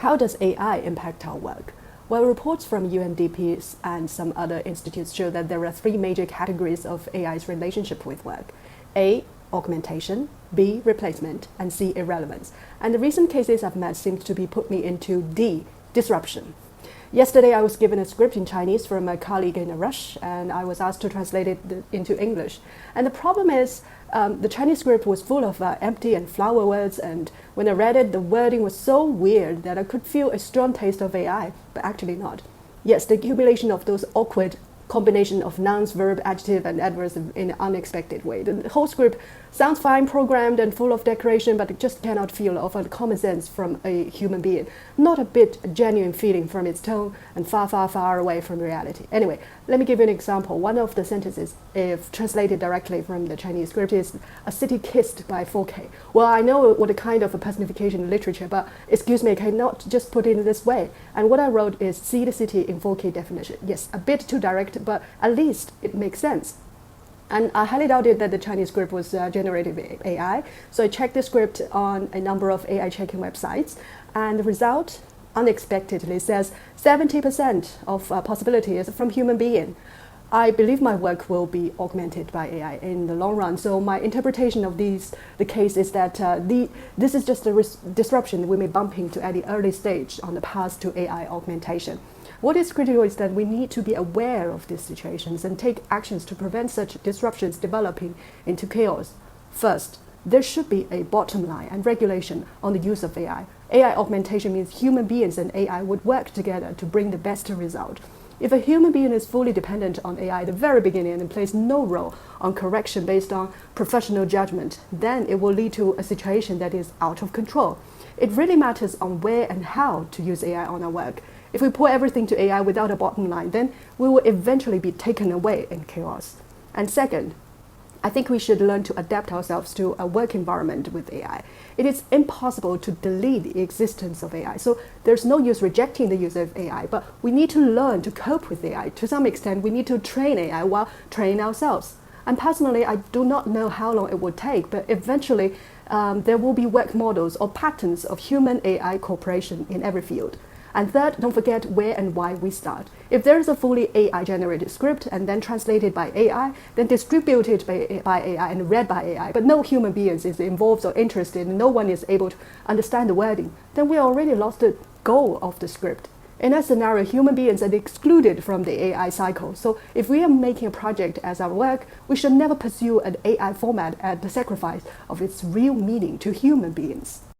How does AI impact our work? Well, reports from UNDP and some other institutes show that there are three major categories of AI's relationship with work. A, augmentation, B, replacement, and C, irrelevance. And the recent cases I've met seem to be put me into D, disruption. Yesterday, I was given a script in Chinese from a colleague in a rush, and I was asked to translate it into English. And the problem is, the Chinese script was full of empty and flower words, and when I read it, the wording was so weird that I could feel a strong taste of AI, but actually not. Yes, the accumulation of those awkward combination of nouns, verb, adjective, and adverbs in an unexpected way. The whole script sounds fine programmed and full of decoration, but it just cannot feel of a common sense from a human being. Not a bit genuine feeling from its tone, and far, far, far away from reality. Anyway, let me give you an example. One of the sentences, if translated directly from the Chinese script, is "a city kissed by 4K." Well, I know what a kind of a personification in literature, but excuse me, I cannot just put it in this way. And what I wrote is "see the city in 4K definition." Yes, a bit too direct, but at least it makes sense. And I highly doubted that the Chinese script was generative AI, so I checked the script on a number of AI checking websites, and the result unexpectedly says 70% of possibility is from human being. I believe my work will be augmented by AI in the long run. So my interpretation of the case is that this is just a disruption we may bump into at the early stage on the path to AI augmentation. What is critical is that we need to be aware of these situations and take actions to prevent such disruptions developing into chaos. First, there should be a bottom line and regulation on the use of AI. AI augmentation means human beings and AI would work together to bring the best result. If a human being is fully dependent on AI at the very beginning and plays no role on correction based on professional judgment, then it will lead to a situation that is out of control. It really matters on where and how to use AI on our work. If we put everything to AI without a bottom line, then we will eventually be taken away in chaos. And second, I think we should learn to adapt ourselves to a work environment with AI. It is impossible to delete the existence of AI, so there's no use rejecting the use of AI, but we need to learn to cope with AI. To some extent, we need to train AI while training ourselves. And personally, I do not know how long it will take, but eventually there will be work models or patterns of human-AI cooperation in every field. And third, don't forget where and why we start. If there is a fully AI-generated script and then translated by AI, then distributed by AI and read by AI, but no human beings is involved or interested, and no one is able to understand the wording, then we already lost the goal of the script. In that scenario, human beings are excluded from the AI cycle. So if we are making a project as our work, we should never pursue an AI format at the sacrifice of its real meaning to human beings.